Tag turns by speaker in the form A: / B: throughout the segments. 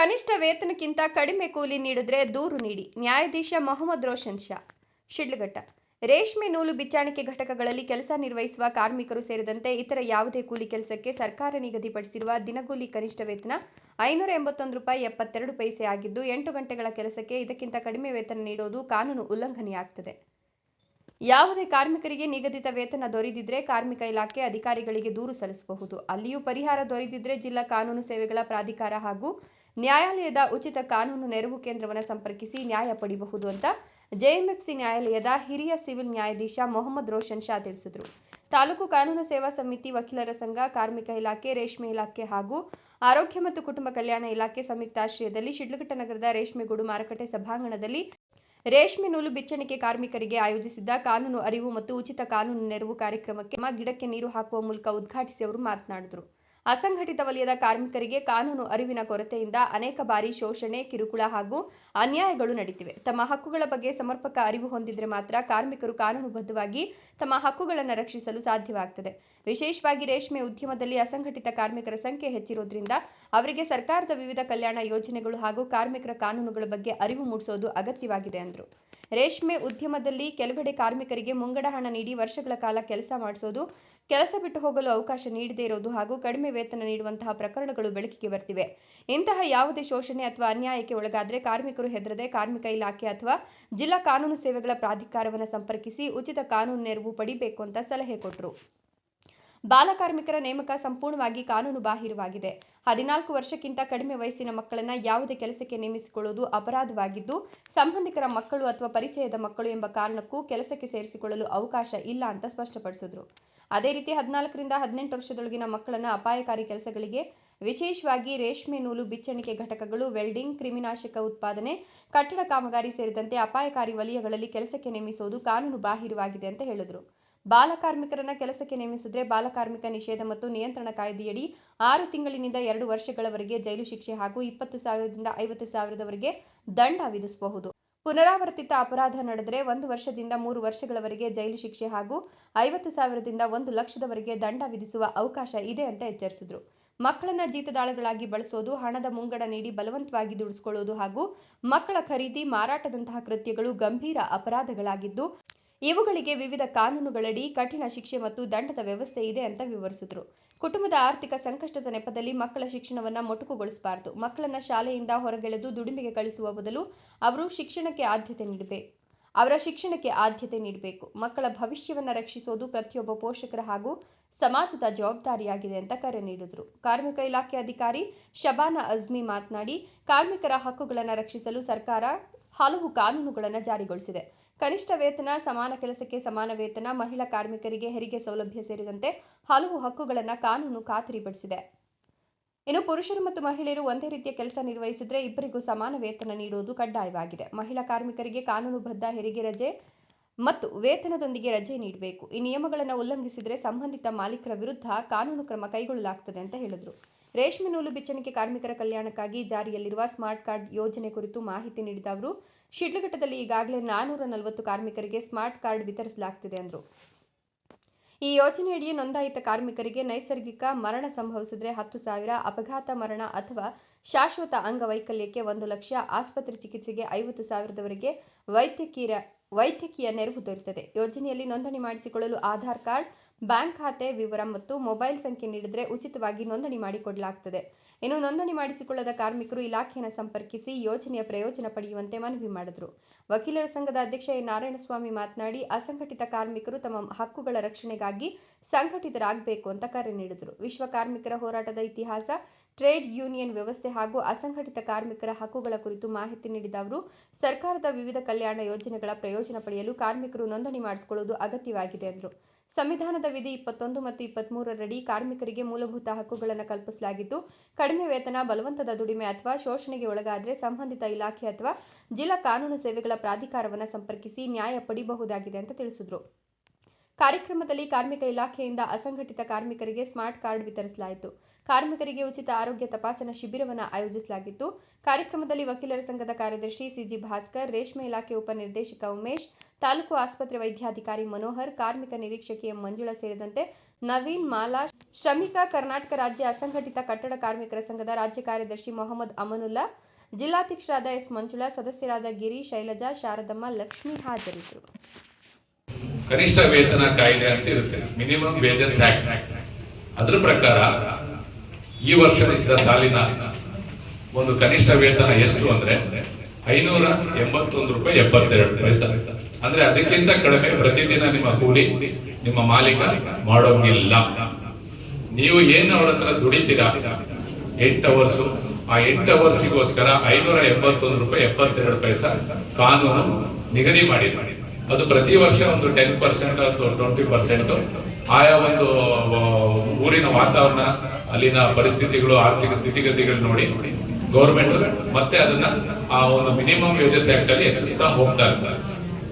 A: ಕನಿಷ್ಠ ವೇತನಕ್ಕಿಂತ ಕಡಿಮೆ ಕೂಲಿ ನೀಡಿದ್ರೆ ದೂರು ನೀಡಿ ನ್ಯಾಯಾಧೀಶ ಮೊಹಮ್ಮದ್ ರೋಷನ್ ಶಾ ಶಿಡ್ಲಘಟ್ಟ. ರೇಷ್ಮೆ ನೂಲು ಬಿಚ್ಚಾಣಿಕೆ ಘಟಕಗಳಲ್ಲಿ ಕೆಲಸ ನಿರ್ವಹಿಸುವ ಕಾರ್ಮಿಕರು ಸೇರಿದಂತೆ ಇತರ ಯಾವುದೇ ಕೂಲಿ ಕೆಲಸಕ್ಕೆ ಸರ್ಕಾರ ನಿಗದಿಪಡಿಸಿರುವ ದಿನಗೂಲಿ ಕನಿಷ್ಠ ವೇತನ ₹580.72 ಆಗಿದ್ದು 8 ಗಂಟೆಗಳ ಕೆಲಸಕ್ಕೆ ಇದಕ್ಕಿಂತ ಕಡಿಮೆ ವೇತನ ನೀಡುವುದು ಕಾನೂನು ಉಲ್ಲಂಘನೆಯಾಗುತ್ತದೆ. ಯಾವುದೇ ಕಾರ್ಮಿಕರಿಗೆ ನಿಗದಿತ ವೇತನ ದೊರೆಯದಿದ್ದರೆ ಕಾರ್ಮಿಕ ಇಲಾಖೆ ಅಧಿಕಾರಿಗಳಿಗೆ ದೂರು ಸಲ್ಲಿಸಬಹುದು. ಅಲ್ಲಿಯೂ ಪರಿಹಾರ ದೊರೆಯದಿದ್ದರೆ ಜಿಲ್ಲಾ ಕಾನೂನು ಸೇವೆಗಳ ಪ್ರಾಧಿಕಾರ ಹಾಗೂ ನ್ಯಾಯಾಲಯದ ಉಚಿತ ಕಾನೂನು ನೆರವು ಕೇಂದ್ರವನ್ನು ಸಂಪರ್ಕಿಸಿ ನ್ಯಾಯ ಪಡೆಯಬಹುದು ಅಂತ ಜೆಎಂಎಫ್ಸಿ ನ್ಯಾಯಾಲಯದ ಹಿರಿಯ ಸಿವಿಲ್ ನ್ಯಾಯಾಧೀಶ ಮೊಹಮ್ಮದ್ ರೋಷನ್ ಶಾ ತಿಳಿಸಿದರು. ತಾಲೂಕು ಕಾನೂನು ಸೇವಾ ಸಮಿತಿ, ವಕೀಲರ ಸಂಘ, ಕಾರ್ಮಿಕ ಇಲಾಖೆ, ರೇಷ್ಮೆ ಇಲಾಖೆ ಹಾಗೂ ಆರೋಗ್ಯ ಮತ್ತು ಕುಟುಂಬ ಕಲ್ಯಾಣ ಇಲಾಖೆ ಸಂಯುಕ್ತಾಶ್ರಯದಲ್ಲಿ ಶಿಡ್ಲಘಟ್ಟ ನಗರದ ರೇಷ್ಮೆಗೂಡು ಮಾರುಕಟ್ಟೆ ಸಭಾಂಗಣದಲ್ಲಿ ರೇಷ್ಮೆ ನೂಲು ಬಿಚ್ಚಣಿಕೆ ಕಾರ್ಮಿಕರಿಗೆ ಆಯೋಜಿಸಿದ್ದ ಕಾನೂನು ಅರಿವು ಮತ್ತು ಉಚಿತ ಕಾನೂನು ನೆರವು ಕಾರ್ಯಕ್ರಮಕ್ಕೆ ಗಿಡಕ್ಕೆ ನೀರು ಹಾಕುವ ಮೂಲಕ ಉದ್ಘಾಟಿಸಿ ಅವರು ಮಾತನಾಡಿದರು. ಅಸಂಘಟಿತ ವಲಯದ ಕಾರ್ಮಿಕರಿಗೆ ಕಾನೂನು ಅರಿವಿನ ಕೊರತೆಯಿಂದ ಅನೇಕ ಬಾರಿ ಶೋಷಣೆ, ಕಿರುಕುಳ ಹಾಗೂ ಅನ್ಯಾಯಗಳು ನಡೆದಿವೆ. ತಮ್ಮ ಹಕ್ಕುಗಳ ಬಗ್ಗೆ ಸಮರ್ಪಕ ಅರಿವು ಹೊಂದಿದ್ರೆ ಮಾತ್ರ ಕಾರ್ಮಿಕರು ಕಾನೂನುಬದ್ಧವಾಗಿ ತಮ್ಮ ಹಕ್ಕುಗಳನ್ನು ರಕ್ಷಿಸಲು ಸಾಧ್ಯವಾಗುತ್ತದೆ. ವಿಶೇಷವಾಗಿ ರೇಷ್ಮೆ ಉದ್ಯಮದಲ್ಲಿ ಅಸಂಘಟಿತ ಕಾರ್ಮಿಕರ ಸಂಖ್ಯೆ ಹೆಚ್ಚಿರುವುದರಿಂದ ಅವರಿಗೆ ಸರ್ಕಾರದ ವಿವಿಧ ಕಲ್ಯಾಣ ಯೋಜನೆಗಳು ಹಾಗೂ ಕಾರ್ಮಿಕರ ಕಾನೂನುಗಳ ಬಗ್ಗೆ ಅರಿವು ಮೂಡಿಸುವುದು ಅಗತ್ಯವಾಗಿದೆ ಎಂದರು. ರೇಷ್ಮೆ ಉದ್ಯಮದಲ್ಲಿ ಕೆಲವೆಡೆ ಕಾರ್ಮಿಕರಿಗೆ ಮುಂಗಡ ಹಣ ನೀಡಿ ವರ್ಷಗಳ ಕಾಲ ಕೆಲಸ ಮಾಡಿಸೋದು, ಕೆಲಸ ಬಿಟ್ಟು ಹೋಗಲು ಅವಕಾಶ ನೀಡದೇ ಇರುವುದು ಹಾಗೂ ಕಡಿಮೆ ವೇತನ ನೀಡುವಂತಹ ಪ್ರಕರಣಗಳು ಬೆಳಕಿಗೆ ಬರ್ತಿವೆ. ಇಂತಹ ಯಾವುದೇ ಶೋಷಣೆ ಅಥವಾ ಅನ್ಯಾಯಕ್ಕೆ ಒಳಗಾದರೆ ಕಾರ್ಮಿಕರು ಹೆದರದೆ ಕಾರ್ಮಿಕ ಇಲಾಖೆ ಅಥವಾ ಜಿಲ್ಲಾ ಕಾನೂನು ಸೇವೆಗಳ ಪ್ರಾಧಿಕಾರವನ್ನು ಸಂಪರ್ಕಿಸಿ ಉಚಿತ ಕಾನೂನು ನೆರವು ಪಡೆಯಬೇಕು ಅಂತ ಸಲಹೆ ಕೊಟ್ಟರು. ಬಾಲಕಾರ್ಮಿಕರ ನೇಮಕ ಸಂಪೂರ್ಣವಾಗಿ ಕಾನೂನು ಬಾಹಿರವಾಗಿದೆ. 14 ವರ್ಷಕ್ಕಿಂತ ಕಡಿಮೆ ವಯಸ್ಸಿನ ಮಕ್ಕಳನ್ನು ಯಾವುದೇ ಕೆಲಸಕ್ಕೆ ನೇಮಿಸಿಕೊಳ್ಳುವುದು ಅಪರಾಧವಾಗಿದ್ದು, ಸಂಬಂಧಿಕರ ಮಕ್ಕಳು ಅಥವಾ ಪರಿಚಯದ ಮಕ್ಕಳು ಎಂಬ ಕಾರಣಕ್ಕೂ ಕೆಲಸಕ್ಕೆ ಸೇರಿಸಿಕೊಳ್ಳಲು ಅವಕಾಶ ಇಲ್ಲ ಅಂತ ಸ್ಪಷ್ಟಪಡಿಸಿದರು. ಅದೇ ರೀತಿ 14 ರಿಂದ 18 ವರ್ಷದೊಳಗಿನ ಮಕ್ಕಳನ್ನು ಅಪಾಯಕಾರಿ ಕೆಲಸಗಳಿಗೆ, ವಿಶೇಷವಾಗಿ ರೇಷ್ಮೆ ನೂಲು ಬಿಚ್ಚಣಿಕೆ ಘಟಕಗಳು, ವೆಲ್ಡಿಂಗ್, ಕ್ರಿಮಿನಾಶಕ ಉತ್ಪಾದನೆ, ಕಟ್ಟಡ ಕಾಮಗಾರಿ ಸೇರಿದಂತೆ ಅಪಾಯಕಾರಿ ವಲಯಗಳಲ್ಲಿ ಕೆಲಸಕ್ಕೆ ನೇಮಿಸುವುದು ಕಾನೂನು ಬಾಹಿರವಾಗಿದೆ ಅಂತ ಹೇಳಿದರು. ಬಾಲಕಾರ್ಮಿಕರನ್ನ ಕೆಲಸಕ್ಕೆ ನೇಮಿಸಿದ್ರೆ ಬಾಲಕಾರ್ಮಿಕ ನಿಷೇಧ ಮತ್ತು ನಿಯಂತ್ರಣ ಕಾಯ್ದೆಯಡಿ 6 ತಿಂಗಳಿನಿಂದ 2 ವರ್ಷಗಳವರೆಗೆ ಜೈಲು ಶಿಕ್ಷೆ ಹಾಗೂ 20,000 ದಿಂದ 50,000 ದಂಡ ವಿಧಿಸಬಹುದು. ಪುನರಾವರ್ತಿತ ಅಪರಾಧ ನಡೆದರೆ 1 ವರ್ಷದಿಂದ 3 ವರ್ಷಗಳವರೆಗೆ ಜೈಲು ಶಿಕ್ಷೆ ಹಾಗೂ 50,000 ದಿಂದ 1 ಲಕ್ಷದವರೆಗೆ ದಂಡ ವಿಧಿಸುವ ಅವಕಾಶ ಇದೆ ಅಂತ ಎಚ್ಚರಿಸಿದರು. ಮಕ್ಕಳನ್ನ ಜೀತದಾಳುಗಳಾಗಿ ಬಳಸೋದು, ಹಣದ ಮುಂಗಡ ನೀಡಿ ಬಲವಂತವಾಗಿ ದುಡಿಸಿಕೊಳ್ಳುವುದು ಹಾಗೂ ಮಕ್ಕಳ ಖರೀದಿ, ಮಾರಾಟದಂತಹ ಕೃತ್ಯಗಳು ಗಂಭೀರ ಅಪರಾಧಗಳಾಗಿದ್ದು, ಇವುಗಳಿಗೆ ವಿವಿಧ ಕಾನೂನುಗಳಡಿ ಕಠಿಣ ಶಿಕ್ಷೆ ಮತ್ತು ದಂಡದ ವ್ಯವಸ್ಥೆ ಇದೆ ಅಂತ ವಿವರಿಸಿದರು. ಕುಟುಂಬದ ಆರ್ಥಿಕ ಸಂಕಷ್ಟದ ನೆಪದಲ್ಲಿ ಮಕ್ಕಳ ಶಿಕ್ಷಣವನ್ನು ಮೊಟಕುಗೊಳಿಸಬಾರದು. ಮಕ್ಕಳನ್ನ ಶಾಲೆಯಿಂದ ಹೊರಗೆಳೆದು ದುಡಿಮೆಗೆ ಕಳಿಸುವ ಬದಲು ಅವರ ಶಿಕ್ಷಣಕ್ಕೆ ಆದ್ಯತೆ ನೀಡಬೇಕು. ಮಕ್ಕಳ ಭವಿಷ್ಯವನ್ನು ರಕ್ಷಿಸುವುದು ಪ್ರತಿಯೊಬ್ಬ ಪೋಷಕರ ಹಾಗೂ ಸಮಾಜದ ಜವಾಬ್ದಾರಿಯಾಗಿದೆ ಅಂತ ಕರೆ ನೀಡಿದರು. ಕಾರ್ಮಿಕ ಇಲಾಖೆ ಅಧಿಕಾರಿ ಶಬಾನಾ ಅಜ್ಮಿ ಮಾತನಾಡಿ, ಕಾರ್ಮಿಕರ ಹಕ್ಕುಗಳನ್ನು ರಕ್ಷಿಸಲು ಸರ್ಕಾರ ಹಲವು ಕಾನೂನುಗಳನ್ನು ಜಾರಿಗೊಳಿಸಿದೆ. ಕನಿಷ್ಠ ವೇತನ, ಸಮಾನ ಕೆಲಸಕ್ಕೆ ಸಮಾನ ವೇತನ, ಮಹಿಳಾ ಕಾರ್ಮಿಕರಿಗೆ ಹೆರಿಗೆ ಸೌಲಭ್ಯ ಸೇರಿದಂತೆ ಹಲವು ಹಕ್ಕುಗಳನ್ನು ಕಾನೂನು ಖಾತರಿಪಡಿಸಿದೆ. ಇನ್ನು ಪುರುಷರು ಮತ್ತು ಮಹಿಳೆಯರು ಒಂದೇ ರೀತಿಯ ಕೆಲಸ ನಿರ್ವಹಿಸಿದರೆ ಇಬ್ಬರಿಗೂ ಸಮಾನ ವೇತನ ನೀಡುವುದು ಕಡ್ಡಾಯವಾಗಿದೆ. ಮಹಿಳಾ ಕಾರ್ಮಿಕರಿಗೆ ಕಾನೂನುಬದ್ಧ ಹೆರಿಗೆ ರಜೆ ಮತ್ತು ವೇತನದೊಂದಿಗೆ ರಜೆ ನೀಡಬೇಕು. ಈ ನಿಯಮಗಳನ್ನು ಉಲ್ಲಂಘಿಸಿದರೆ ಸಂಬಂಧಿತ ಮಾಲೀಕರ ವಿರುದ್ಧ ಕಾನೂನು ಕ್ರಮ ಕೈಗೊಳ್ಳಲಾಗುತ್ತದೆ ಅಂತ ಹೇಳಿದರು. ರೇಷ್ಮೆ ನೂಲು ಬಿಚ್ಚಣಿಕೆ ಕಾರ್ಮಿಕರ ಕಲ್ಯಾಣಕ್ಕಾಗಿ ಜಾರಿಯಲ್ಲಿರುವ ಸ್ಮಾರ್ಟ್ ಕಾರ್ಡ್ ಯೋಜನೆ ಕುರಿತು ಮಾಹಿತಿ ನೀಡಿದ ಅವರು, ಶಿಡ್ಲಘಟ್ಟದಲ್ಲಿ ಈಗಾಗಲೇ 440 ಕಾರ್ಮಿಕರಿಗೆ ಸ್ಮಾರ್ಟ್ ಕಾರ್ಡ್ ವಿತರಿಸಲಾಗುತ್ತಿದೆ ಎಂದರು. ಈ ಯೋಜನೆಯಡಿ ನೋಂದಾಯಿತ ಕಾರ್ಮಿಕರಿಗೆ ನೈಸರ್ಗಿಕ ಮರಣ ಸಂಭವಿಸಿದರೆ 10,000, ಅಪಘಾತ ಮರಣ ಅಥವಾ ಶಾಶ್ವತ ಅಂಗವೈಕಲ್ಯಕ್ಕೆ 1 ಲಕ್ಷ, ಆಸ್ಪತ್ರೆ ಚಿಕಿತ್ಸೆಗೆ 50,000 ವೈದ್ಯಕೀಯ ನೆರವು ದೊರೆಯುತ್ತದೆ. ಯೋಜನೆಯಲ್ಲಿ ನೋಂದಣಿ ಮಾಡಿಸಿಕೊಳ್ಳಲು ಆಧಾರ್ ಕಾರ್ಡ್, ಬ್ಯಾಂಕ್ ಖಾತೆ ವಿವರ ಮತ್ತು ಮೊಬೈಲ್ ಸಂಖ್ಯೆ ನೀಡಿದರೆ ಉಚಿತವಾಗಿ ನೋಂದಣಿ ಮಾಡಿಕೊಡಲಾಗುತ್ತದೆ. ಇನ್ನು ನೋಂದಣಿ ಮಾಡಿಸಿಕೊಳ್ಳದ ಕಾರ್ಮಿಕರು ಇಲಾಖೆಯನ್ನು ಸಂಪರ್ಕಿಸಿ ಯೋಜನೆಯ ಪ್ರಯೋಜನ ಪಡೆಯುವಂತೆ ಮನವಿ ಮಾಡಿದರು. ವಕೀಲರ ಸಂಘದ ಅಧ್ಯಕ್ಷ ಎ. ನಾರಾಯಣಸ್ವಾಮಿ ಮಾತನಾಡಿ, ಅಸಂಘಟಿತ ಕಾರ್ಮಿಕರು ತಮ್ಮ ಹಕ್ಕುಗಳ ರಕ್ಷಣೆಗಾಗಿ ಸಂಘಟಿತರಾಗಬೇಕು ಅಂತ ಕರೆ ನೀಡಿದರು. ವಿಶ್ವ ಕಾರ್ಮಿಕರ ಹೋರಾಟದ ಇತಿಹಾಸ, ಟ್ರೇಡ್ ಯೂನಿಯನ್ ವ್ಯವಸ್ಥೆ ಹಾಗೂ ಅಸಂಘಟಿತ ಕಾರ್ಮಿಕರ ಹಕ್ಕುಗಳ ಕುರಿತು ಮಾಹಿತಿ ನೀಡಿದ ಅವರು, ಸರ್ಕಾರದ ವಿವಿಧ ಕಲ್ಯಾಣ ಯೋಜನೆಗಳ ಪ್ರಯೋಜನ ಪಡೆಯಲು ಕಾರ್ಮಿಕರು ನೋಂದಣಿ ಮಾಡಿಸಿಕೊಳ್ಳುವುದು ಅಗತ್ಯವಾಗಿದೆ ಎಂದರು. ಸಂವಿಧಾನದ ವಿಧಿ 21 ಮತ್ತು 23ರಡಿ ಕಾರ್ಮಿಕರಿಗೆ ಮೂಲಭೂತ ಹಕ್ಕುಗಳನ್ನು ಕಲ್ಪಿಸಲಾಗಿದ್ದು, ಕಡಿಮೆ ವೇತನ, ಬಲವಂತದ ದುಡಿಮೆ ಅಥವಾ ಶೋಷಣೆಗೆ ಒಳಗಾದರೆ ಸಂಬಂಧಿತ ಇಲಾಖೆ ಅಥವಾ ಜಿಲ್ಲಾ ಕಾನೂನು ಸೇವೆಗಳ ಪ್ರಾಧಿಕಾರವನ್ನು ಸಂಪರ್ಕಿಸಿ ನ್ಯಾಯ ಪಡೆಯಬಹುದಾಗಿದೆ ಅಂತ ತಿಳಿಸಿದರು. ಕಾರ್ಯಕ್ರಮದಲ್ಲಿ ಕಾರ್ಮಿಕ ಇಲಾಖೆಯಿಂದ ಅಸಂಘಟಿತ ಕಾರ್ಮಿಕರಿಗೆ ಸ್ಮಾರ್ಟ್ ಕಾರ್ಡ್ ವಿತರಿಸಲಾಯಿತು. ಕಾರ್ಮಿಕರಿಗೆ ಉಚಿತ ಆರೋಗ್ಯ ತಪಾಸಣಾ ಶಿಬಿರವನ್ನು ಆಯೋಜಿಸಲಾಗಿತ್ತು. ಕಾರ್ಯಕ್ರಮದಲ್ಲಿ ವಕೀಲರ ಸಂಘದ ಕಾರ್ಯದರ್ಶಿ ಸಿಜಿ ಭಾಸ್ಕರ್, ರೇಷ್ಮೆ ಇಲಾಖೆ ಉಪನಿರ್ದೇಶಕ ಉಮೇಶ್, ತಾಲೂಕು ಆಸ್ಪತ್ರೆ ವೈದ್ಯಾಧಿಕಾರಿ ಮನೋಹರ್, ಕಾರ್ಮಿಕ ನಿರೀಕ್ಷಕಿ ಎಂ ಮಂಜುಳಾ ಸೇರಿದಂತೆ ನವೀನ್ ಮಾಲಾ, ಶ್ರಮಿಕ ಕರ್ನಾಟಕ ರಾಜ್ಯ ಅಸಂಘಟಿತ ಕಟ್ಟಡ ಕಾರ್ಮಿಕರ ಸಂಘದ ರಾಜ್ಯ ಕಾರ್ಯದರ್ಶಿ ಮೊಹಮ್ಮದ್ ಅಮನುಲ್ಲಾ, ಜಿಲ್ಲಾಧ್ಯಕ್ಷರಾದ ಎಸ್ ಮಂಜುಳಾ, ಸದಸ್ಯರಾದ ಗಿರಿ, ಶೈಲಜಾ, ಶಾರದಮ್ಮ, ಲಕ್ಷ್ಮಿ ಹಾಜರಿದ್ದರು.
B: ಕನಿಷ್ಠ ವೇತನ ಕಾಯ್ದೆ ಅಂತ ಇರುತ್ತೆ, ಮಿನಿಮಮ್ ವೇಜಸ್ ಆಕ್ಟ್. ಅದರ ಪ್ರಕಾರ ಈ ವರ್ಷದ ಸಾಲಿನ ಒಂದು ಕನಿಷ್ಠ ವೇತನ ಎಷ್ಟು ಅಂದ್ರೆ 581 ರೂಪಾಯಿ 72 ಪೈಸೆ. ಅಂದ್ರೆ ಅದಕ್ಕಿಂತ ಕಡಿಮೆ ಪ್ರತಿದಿನ ನಿಮ್ಮ ಕೂಲಿ ನಿಮ್ಮ ಮಾಲೀಕ ಮಾಡೋಂಗಿಲ್ಲ. ನೀವು ಏನು ಅವ್ರ ಹತ್ರ ದುಡಿತೀರಾ 8 ಅವರ್ಸು, ಆ 8 ಅವರ್ಸಿಗೋಸ್ಕರ 581 ರೂಪಾಯಿ 72 ಪೈಸೆ ಕಾನೂನು ನಿಗದಿ ಮಾಡಿದೆ. ಅದು ಪ್ರತಿ ವರ್ಷ ಒಂದು 10% ಅಥವಾ 20% ಆಯಾ ಒಂದು ಊರಿನ ವಾತಾವರಣ, ಅಲ್ಲಿನ ಪರಿಸ್ಥಿತಿಗಳು, ಆರ್ಥಿಕ ಸ್ಥಿತಿಗತಿಗಳು ನೋಡಿ ಗೌರ್ಮೆಂಟ್ ಮತ್ತೆ ಅದನ್ನ ಆ ಒಂದು ಮಿನಿಮಮ್ ವೇಜಸ್ ಆಕ್ಟ್ ಅಲ್ಲಿ ಹೆಚ್ಚಿಸ್ತಾ ಹೋಗ್ತಾ ಇರ್ತಾರೆ.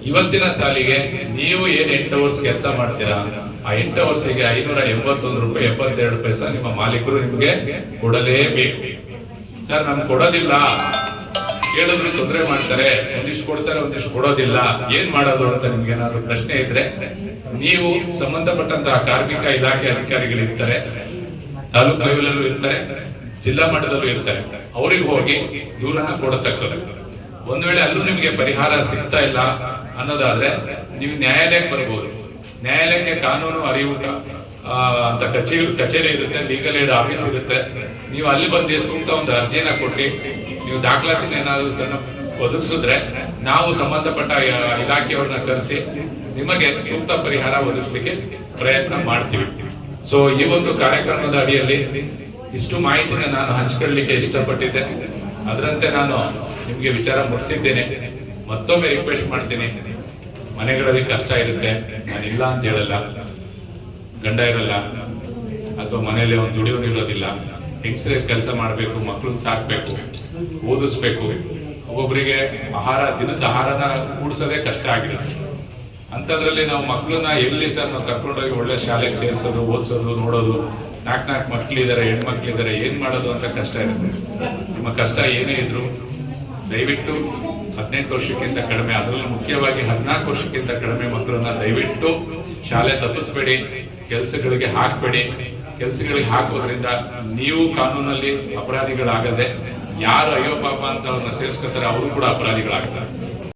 B: ಇವತ್ತಿನ ಸಾಲಿಗೆ ನೀವು ಏನ್ 8 ಅವರ್ಸ್ ಕೆಲಸ ಮಾಡ್ತೀರಾ, ಆ 8 ಅವರ್ಸಿಗೆ 581 ರೂಪಾಯಿ 72 ಪೈಸೆ ನಿಮ್ಮ ಮಾಲೀಕರು ನಿಮ್ಗೆ ಕೊಡಲೇಬೇಕು. ಸರ್ ನಮ್ಗೆ ಕೊಡೋದಿಲ್ಲ, ಕೇಳಿದ್ರು ತೊಂದರೆ ಮಾಡ್ತಾರೆ, ಒಂದಿಷ್ಟು ಕೊಡ್ತಾರೆ ಒಂದಿಷ್ಟು ಕೊಡೋದಿಲ್ಲ, ಏನ್ ಮಾಡೋದು ಅಂತ ನಿಮ್ಗೆ ಏನಾದ್ರು ಪ್ರಶ್ನೆ ಇದ್ರೆ ನೀವು ಸಂಬಂಧಪಟ್ಟಂತಹ ಕಾರ್ಮಿಕ ಇಲಾಖೆ ಅಧಿಕಾರಿಗಳು ಇರ್ತಾರೆ, ತಾಲೂಕು ಲೆವೆಲಲ್ಲೂ ಇರ್ತಾರೆ, ಜಿಲ್ಲಾ ಮಟ್ಟದಲ್ಲೂ ಇರ್ತಾರೆ, ಅವ್ರಿಗೆ ಹೋಗಿ ದೂರನ್ನ ಕೊಡತಕ್ಕದ್ದು. ಒಂದ್ ವೇಳೆ ಅಲ್ಲೂ ನಿಮಗೆ ಪರಿಹಾರ ಸಿಗ್ತಾ ಇಲ್ಲ ಅನ್ನೋದಾದ್ರೆ ನೀವು ನ್ಯಾಯಾಲಯಕ್ಕೆ ಬರ್ಬೋದು. ನ್ಯಾಯಾಲಯಕ್ಕೆ ಕಾನೂನು ಅರಿವು ಅಂತ ಕಚೇರಿ ಇರುತ್ತೆ, ಲೀಗಲ್ ಏಡ್ ಆಫೀಸ್ ಇರುತ್ತೆ. ನೀವು ಅಲ್ಲಿ ಬಂದು ಸೂಕ್ತ ಒಂದು ಅರ್ಜಿನ ಕೊಟ್ಟು ನೀವು ದಾಖಲಾತಿನ ಏನಾದ್ರು ಸಣ್ಣ ಒದಗಿಸಿದ್ರೆ ನಾವು ಸಂಬಂಧಪಟ್ಟ ಇಲಾಖೆಯವ್ರನ್ನ ಕರೆಸಿ ನಿಮಗೆ ಸೂಕ್ತ ಪರಿಹಾರ ಒದಗಿಸ್ಲಿಕ್ಕೆ ಪ್ರಯತ್ನ ಮಾಡ್ತೀವಿ. ಸೊ ಈ ಒಂದು ಕಾರ್ಯಕ್ರಮದ ಅಡಿಯಲ್ಲಿ ಇಷ್ಟು ಮಾಹಿತಿನ ನಾನು ಹಂಚ್ಕೊಳ್ಳಿಕ್ಕೆ ಇಷ್ಟಪಟ್ಟಿದ್ದೆ. ಅದರಂತೆ ನಾನು ನಿಮಗೆ ವಿಚಾರ ಮುಟ್ಟಿಸಿದ್ದೇನೆ. ಮತ್ತೊಮ್ಮೆ ರಿಕ್ವೆಸ್ಟ್ ಮಾಡ್ತೀನಿ, ಮನೆಗಳಲ್ಲಿ ಕಷ್ಟ ಇರುತ್ತೆ, ನಾನು ಇಲ್ಲ ಅಂತ ಹೇಳಲ್ಲ. ಗಂಡ ಇರಲ್ಲ ಅಥವಾ ಮನೆಯಲ್ಲಿ ಒಂದು ದುಡಿಯೋನು ಇರೋದಿಲ್ಲ, ಹೆಂಗಸರೇ ಕೆಲಸ ಮಾಡಬೇಕು, ಮಕ್ಕಳನ್ನ ಸಾಕ್ಬೇಕು, ಓದಿಸ್ಬೇಕು. ಒಬ್ಬೊಬ್ಬರಿಗೆ ದಿನದ ಆಹಾರನ ಕೂಡಿಸೋದೇ ಕಷ್ಟ ಆಗಿರುತ್ತೆ. ಅಂಥದ್ರಲ್ಲಿ ನಾವು ಮಕ್ಕಳನ್ನ ಎಲ್ಲಿ ಸರ್ ನಾವು ಕರ್ಕೊಂಡೋಗಿ ಒಳ್ಳೆ ಶಾಲೆಗೆ ಸೇರಿಸೋದು, ಓದಿಸೋದು, ನೋಡೋದು, 4 ಮಕ್ಕಳಿದ್ದಾರೆ, ಹೆಣ್ಮಕ್ಳಿದ್ದಾರೆ, ಏನ್ ಮಾಡೋದು ಅಂತ ಕಷ್ಟ ಇರುತ್ತೆ. ನಿಮ್ಮ ಕಷ್ಟ ಏನೇ ಇದ್ರು ದಯವಿಟ್ಟು 18 ವರ್ಷಕ್ಕಿಂತ ಕಡಿಮೆ, ಅದರಲ್ಲೂ ಮುಖ್ಯವಾಗಿ 14 ವರ್ಷಕ್ಕಿಂತ ಕಡಿಮೆ ಮಕ್ಕಳನ್ನ ದಯವಿಟ್ಟು ಶಾಲೆ ತಪ್ಪಿಸ್ಬೇಡಿ, ಕೆಲಸಗಳಿಗೆ ಹಾಕಬೇಡಿ. ಕೆಲಸಗಳಿಗೆ ಹಾಕೋದ್ರಿಂದ ನೀವು ಕಾನೂನಲ್ಲಿ ಅಪರಾಧಿಗಳಾಗದೆ ಯಾರು ಅಯ್ಯೋ ಪಾಪ ಅಂತ ಅವ್ರನ್ನ ಸೇರಿಸ್ಕೊತಾರೆ ಅವರು ಕೂಡ ಅಪರಾಧಿಗಳಾಗ್ತಾರೆ.